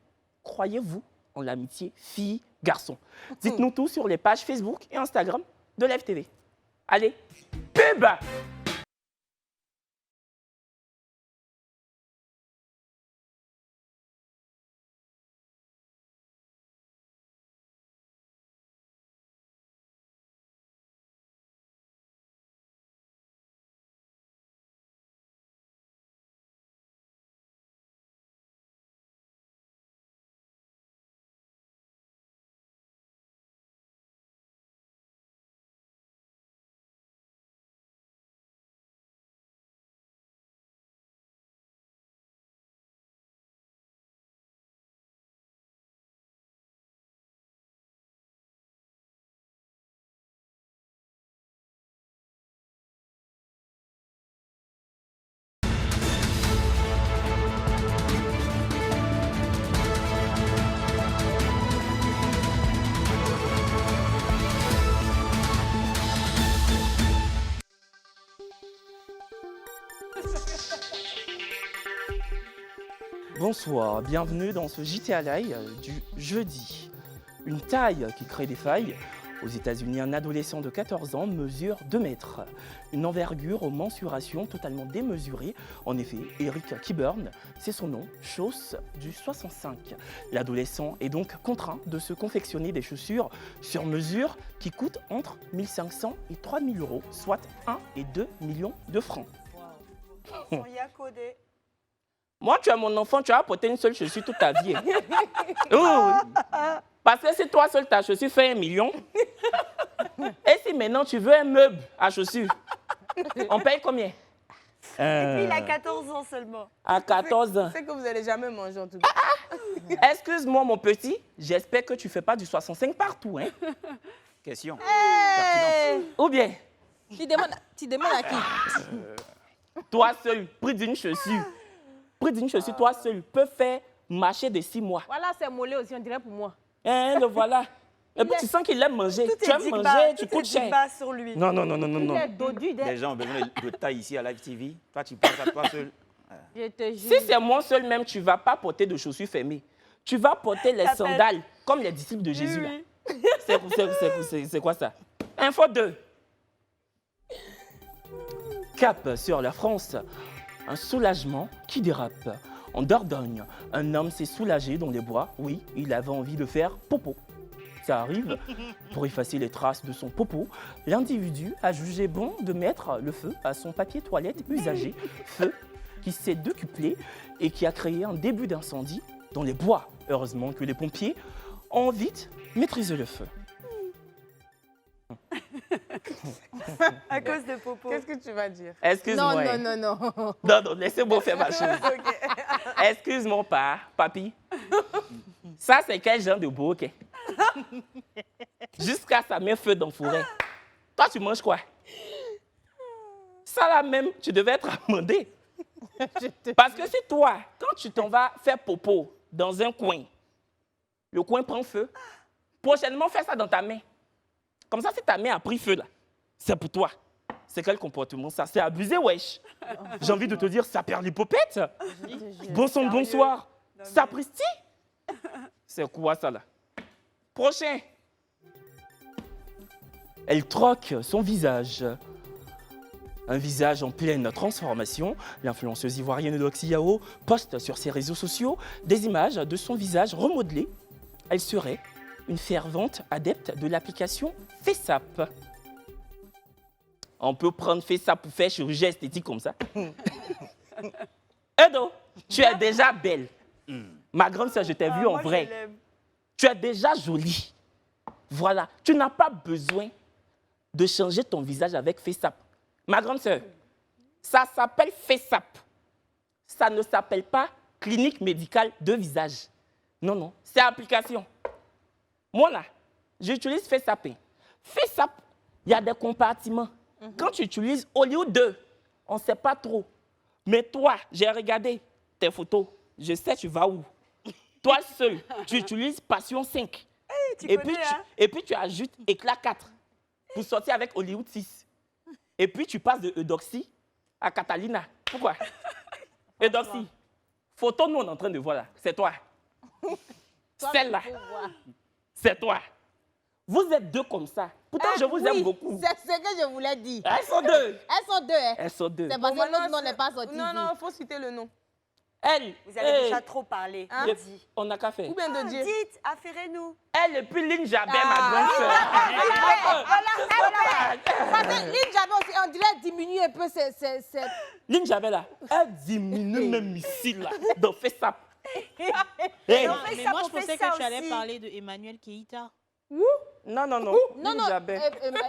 Croyez-vous en l'amitié fille-garçon? Dites-nous tout sur les pages Facebook et Instagram de Live TV. Allez, pub! Bonsoir, bienvenue dans ce JT à l'ail du jeudi. Une taille qui crée des failles. Aux États-Unis, un adolescent de 14 ans mesure 2 mètres. Une envergure aux mensurations totalement démesurées. En effet, Eric Kiburn, c'est son nom, chausse du 65. L'adolescent est donc contraint de se confectionner des chaussures sur mesure qui coûtent entre 1 500 et 3 000 euros, soit 1 et 2 millions de francs. Ils sont codés. Moi, tu as mon enfant, tu as porté une seule chaussure toute ta vie. Oh, parce que si toi seul ta chaussure fait 1 million, et si maintenant tu veux un meuble à chaussures, on paye combien? Et puis il a 14 ans seulement. À 14 ans. C'est que vous n'allez jamais manger en tout cas. Excuse-moi mon petit, j'espère que tu ne fais pas du 65 partout. Hein? Question. Ou bien, Tu demandes à qui? toi seul, prix d'une chaussure, toi seul, peux faire marcher de 6 mois. Voilà, c'est mollet aussi, on dirait pour moi. Hein, le voilà. Et puis tu sens qu'il aime manger. Tu aimes manger, tu coûtes cher. Sur lui. Non. Il est dodu. Les gens ont besoin de taille ici à Live TV. Toi, tu penses à toi seul. Je te jure. Si c'est moi seul même, tu ne vas pas porter de chaussures fermées. Tu vas porter les sandales comme les disciples de Jésus. Oui. Là. C'est quoi ça? Info 2. Cap sur la France. Un soulagement qui dérape. En Dordogne, un homme s'est soulagé dans les bois. Oui, il avait envie de faire popo. Ça arrive. Pour effacer les traces de son popo, l'individu a jugé bon de mettre le feu à son papier toilette usagé. Feu qui s'est décuplé et qui a créé un début d'incendie dans les bois. Heureusement que les pompiers ont vite maîtrisé le feu. À cause de Popo. Qu'est-ce que tu vas dire? Excuse-moi. Non. Non, laissez-moi faire ma chose. Excuse-moi, papi. Ça, c'est quel genre de bouquet? Jusqu'à ça met feu dans la forêt. Toi, tu manges quoi? Ça là même, tu devais être amendé. Parce que c'est toi, quand tu t'en vas faire popo dans un coin, le coin prend feu. Prochainement, fais ça dans ta main. Comme ça, si ta main a pris feu là, c'est pour toi. C'est quel comportement ça? C'est abusé, wesh. J'ai envie de te dire, ça perd l'hypopète. Bonsoir. Sapristi. C'est quoi ça là? Prochain. Elle troque son visage. Un visage en pleine transformation. L'influenceuse ivoirienne Doxy Yao poste sur ses réseaux sociaux des images de son visage remodelé. Elle serait une fervente adepte de l'application FaceApp. On peut prendre FaceApp pour faire chirurgie esthétique comme ça. Edo, tu es déjà belle. Ma grande sœur, je t'ai vue en vrai. Tu es déjà jolie. Voilà, tu n'as pas besoin de changer ton visage avec FaceApp. Ma grande sœur, ça s'appelle FaceApp. Ça ne s'appelle pas clinique médicale de visage. Non, c'est application. Moi là, j'utilise FaceApp. FaceApp, il y a des compartiments. Quand tu utilises Hollywood 2, on ne sait pas trop. Mais toi, j'ai regardé tes photos. Je sais tu vas où. Toi seul, tu utilises Passion 5. Hey, et puis tu ajoutes Éclat 4 pour sortir avec Hollywood 6. Et puis tu passes de Eudoxie à Catalina. Pourquoi? Eudoxie, photo nous on est en train de voir là. C'est toi. Celle-là. C'est toi. Vous êtes deux comme ça. Pourtant, je vous aime beaucoup. C'est ce que je voulais dire. Elles sont deux. Elles sont deux. Hein? Elles sont deux. C'est parce que l'autre nom n'est pas sorti. Non, il faut citer le nom. Elle. Vous avez déjà trop parlé. Hein? On n'a qu'à faire. Ou bien de Dieu. Dites, affairez-nous. Elle et puis Lynn Jabet, ma grande soeur. Parce que Lynn Jabet aussi, on dirait diminuer un peu. Lynn Jabet là, elle diminue même ici là, dans FaceApp. Mais moi, je pensais que tu allais parler de Emmanuel Keïta. Non. Non,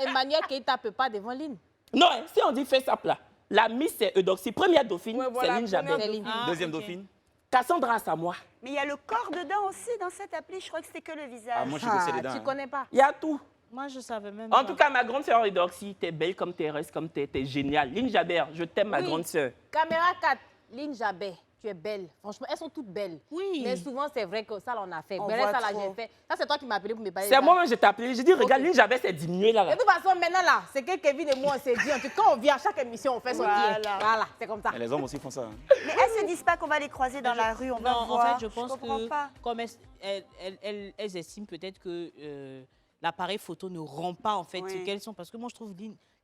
Emmanuel Keïta ne peut pas devant Lynn. Non, si on dit FaceApp là, la Miss c'est Eudoxie. Première dauphine, c'est Lynn Jabet. Deuxième dauphine. Cassandra Samoa. Mais il y a le corps dedans aussi dans cette appli. Je crois que c'était que le visage. Ah, moi, je connaissais les dents. Tu connais pas? Il y a tout. Moi, je savais même En tout cas, ma grande sœur Eudoxie, t'es belle comme t'es reste, comme t'es géniale. Lynn Jabet, je t'aime, ma grande sœur. Caméra 4, Lynn Jabet. tu es belle. Franchement, elles sont toutes belles. Oui. Mais souvent, c'est vrai que ça, on a fait. On Mais voit ça, là, trop. j'ai fait. Ça, c'est toi qui m'as appelé pour me parler. C'est moi-même, je t'ai appelé. J'ai dit, regarde, Linjabel s'est diminué là. De toute façon, maintenant, là, c'est que Kevin et moi, on s'est dit. En tout cas, on vient à chaque émission, on fait son Voilà. dire. Voilà, c'est comme ça. Et les hommes aussi font ça. Hein. Mais elles se disent pas qu'on va les croiser dans la rue, on va Non, voir. en fait, je pense comprends que pas. comme elles estiment peut-être que l'appareil photo ne rend pas en fait Oui. ce qu'elles sont. Parce que moi, je trouve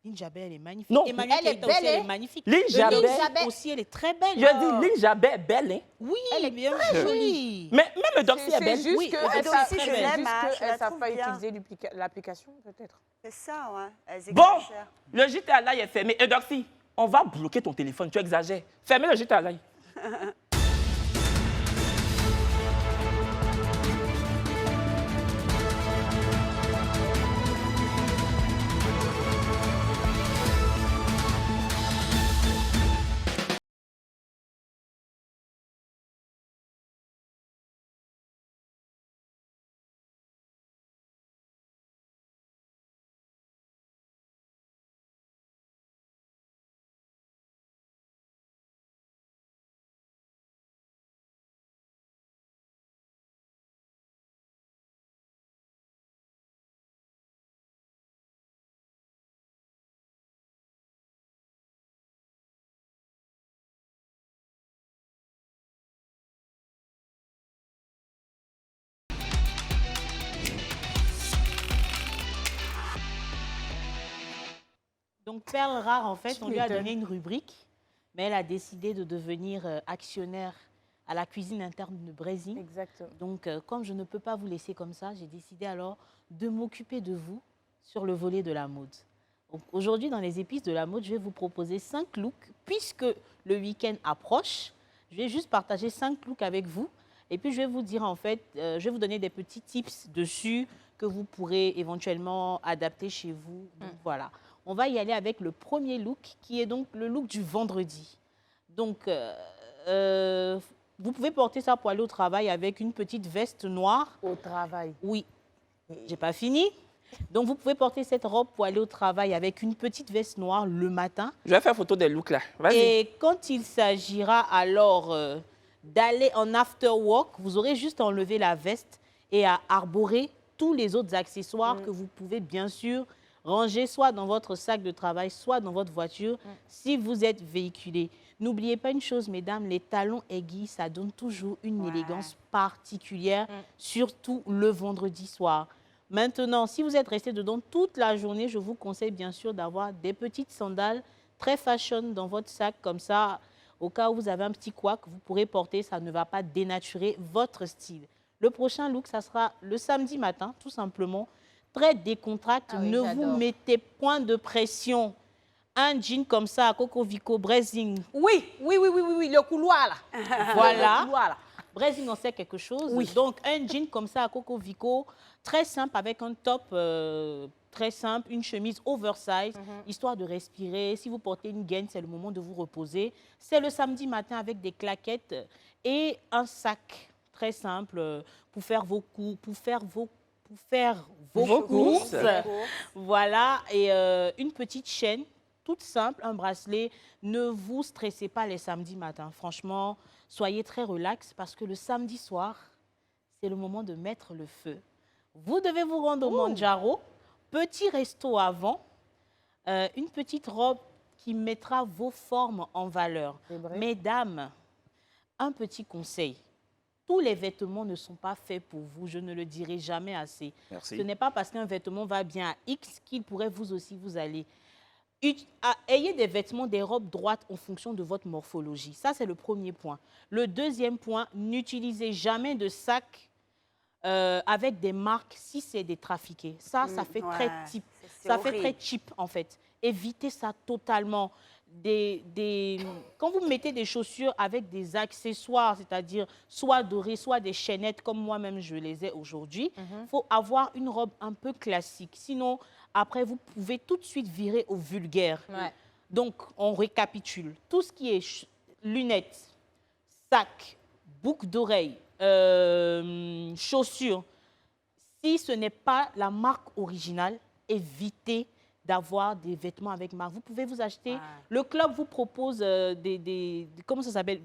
Linjabel, elle est magnifique. Non, Emmanuel elle est Keita aussi, belle, elle hein. est magnifique. Linjabel aussi, elle est très belle. Je dis, Linjabel, belle, hein. Oui, elle est bien jolie. Mais même Doxy est C'est belle. juste Oui, qu'elles moi savent aussi, je l'aime, hein, je la ne savent trouve pas bien. utiliser l'application, peut-être. C'est ça, ouais. Elles Bon, exagèrent. le JT là est fermé. Et Doxy, on va bloquer ton téléphone, tu exagères. Fermez le JT là. Donc, Perle Rare, en fait, Tu on lui a m'étonnes. donné une rubrique, mais elle a décidé de devenir actionnaire à la cuisine interne de Brésil. Exactement. Donc, comme je ne peux pas vous laisser comme ça, j'ai décidé alors de m'occuper de vous sur le volet de la mode. Donc, aujourd'hui, dans les épices de la mode, je vais vous proposer 5 looks. Puisque le week-end approche, je vais juste partager 5 looks avec vous. Et puis, je vais vous dire, en fait, je vais vous donner des petits tips dessus que vous pourrez éventuellement adapter chez vous. Donc, voilà. On va y aller avec le premier look, qui est donc le look du vendredi. Donc, vous pouvez porter ça pour aller au travail avec une petite veste noire. Au travail. Oui, j'ai pas fini. Donc, vous pouvez porter cette robe pour aller au travail avec une petite veste noire le matin. Je vais faire photo des looks là. Vas-y. Et quand il s'agira alors d'aller en after work, vous aurez juste à enlever la veste et à arborer tous les autres accessoires que vous pouvez bien sûr ranger soit dans votre sac de travail, soit dans votre voiture si vous êtes véhiculé. N'oubliez pas une chose, mesdames, les talons aiguilles, ça donne toujours une élégance particulière, surtout le vendredi soir. Maintenant, si vous êtes resté dedans toute la journée, je vous conseille bien sûr d'avoir des petites sandales très fashion dans votre sac, comme ça, au cas où vous avez un petit couac, vous pourrez porter, ça ne va pas dénaturer votre style. Le prochain look, ça sera le samedi matin, tout simplement. Très décontracté, Ah oui, ne vous j'adore. mettez point de pression. Un jean comme ça, à Coco Vico, Brezing. Oui, le couloir, là. Voilà. Le couloir, là. Brezing, on sait quelque chose. Donc, un jean comme ça à Coco Vico, très simple, avec un top très simple, une chemise oversize, histoire de respirer. Si vous portez une gaine, c'est le moment de vous reposer. C'est le samedi matin avec des claquettes et un sac très simple pour faire vos cours, pour faire vos courses. Voilà, et une petite chaîne toute simple, un bracelet. Ne vous stressez pas les samedis matins. Franchement, soyez très relax parce que le samedi soir, c'est le moment de mettre le feu. Vous devez vous rendre au Manjaro. Petit resto avant, une petite robe qui mettra vos formes en valeur. Mesdames, un petit conseil. Tous les vêtements ne sont pas faits pour vous, je ne le dirai jamais assez. Merci. Ce n'est pas parce qu'un vêtement va bien à X qu'il pourrait vous aussi vous aller. Ayez des vêtements, des robes droites en fonction de votre morphologie. Ça, c'est le premier point. Le deuxième point, n'utilisez jamais de sac avec des marques si c'est des trafiqués. Ça fait très cheap. Ça fait très cheap, en fait. Évitez ça totalement. Quand vous mettez des chaussures avec des accessoires, c'est-à-dire soit dorés, soit des chaînettes, comme moi-même je les ai aujourd'hui, il faut avoir une robe un peu classique. Sinon, après, vous pouvez tout de suite virer au vulgaire. Donc, on récapitule. Tout ce qui est lunettes, sac, boucle d'oreille, chaussures, si ce n'est pas la marque originale, évitez d'avoir des vêtements avec marque. Vous pouvez vous acheter. Le club vous propose comment ça s'appelle?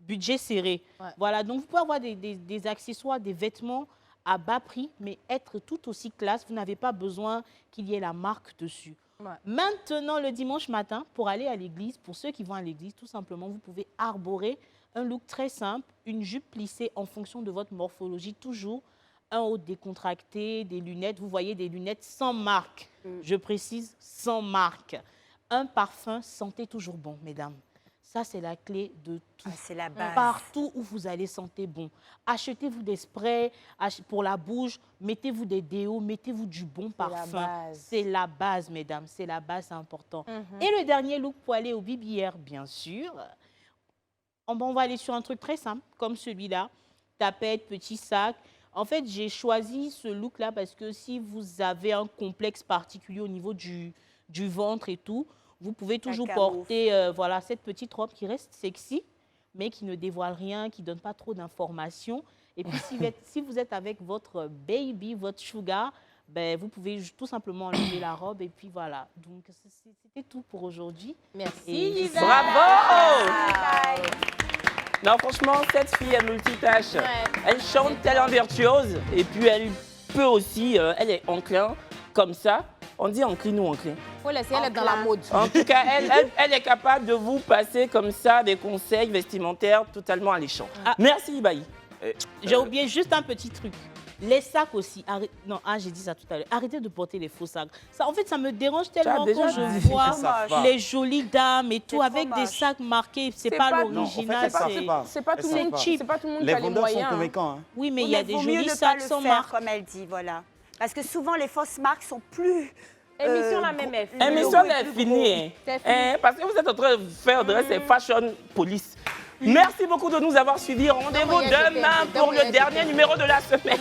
budget serré. Ouais. Voilà, donc vous pouvez avoir des accessoires, des vêtements à bas prix, mais être tout aussi classe. Vous n'avez pas besoin qu'il y ait la marque dessus. Ouais. Maintenant, le dimanche matin, pour aller à l'église, pour ceux qui vont à l'église, tout simplement, vous pouvez arborer un look très simple, une jupe plissée en fonction de votre morphologie, toujours un haut décontracté, des lunettes. Vous voyez, des lunettes sans marque. Je précise, sans marque. Un parfum, sentez toujours bon, mesdames. Ça, c'est la clé de tout. C'est la base. Partout où vous allez, sentez bon. Achetez-vous des sprays pour la bouche, mettez-vous des déos, mettez-vous du bon parfum. C'est la base, mesdames. C'est la base, c'est important. Et le dernier look pour aller au BBR, bien sûr. On va aller sur un truc très simple, comme celui-là. Tapette, petit sac. En fait, j'ai choisi ce look-là parce que si vous avez un complexe particulier au niveau du ventre et tout, vous pouvez toujours porter voilà, cette petite robe qui reste sexy, mais qui ne dévoile rien, qui ne donne pas trop d'informations. Et puis, si vous êtes avec votre baby, votre sugar, ben, vous pouvez tout simplement enlever la robe et puis voilà. Donc, c'était tout pour aujourd'hui. Merci. Bravo! Non, franchement, cette fille, elle multitâche. Ouais. Elle chante telle un virtuose et puis elle peut aussi, elle est enclin comme ça. On dit encline ou enclin? Faut laisser elle être dans la mode. En tout cas, elle est capable de vous passer comme ça des conseils vestimentaires totalement alléchants. Merci, Ibaï. J'ai oublié juste un petit truc. Les sacs aussi. Non, j'ai dit ça tout à l'heure. Arrêtez de porter les faux sacs. Ça, en fait, ça me dérange tellement quand je vois les jolies dames et tout avec des sacs marqués. C'est pas l'original. C'est pas tout le monde cheap. C'est pas tout le monde qui a les moyens. Les vendeurs sont convaincants. Oui, mais il y a des jolis vaut mieux ne sacs pas sans le faire, marque. comme elle dit, voilà. Parce que souvent, les fausses marques sont plus... Émission la même est finie. Émission est finie. Parce que vous êtes en train de faire de ces fashion police. Merci beaucoup de nous avoir suivis. Rendez-vous demain pour le dernier numéro de la semaine.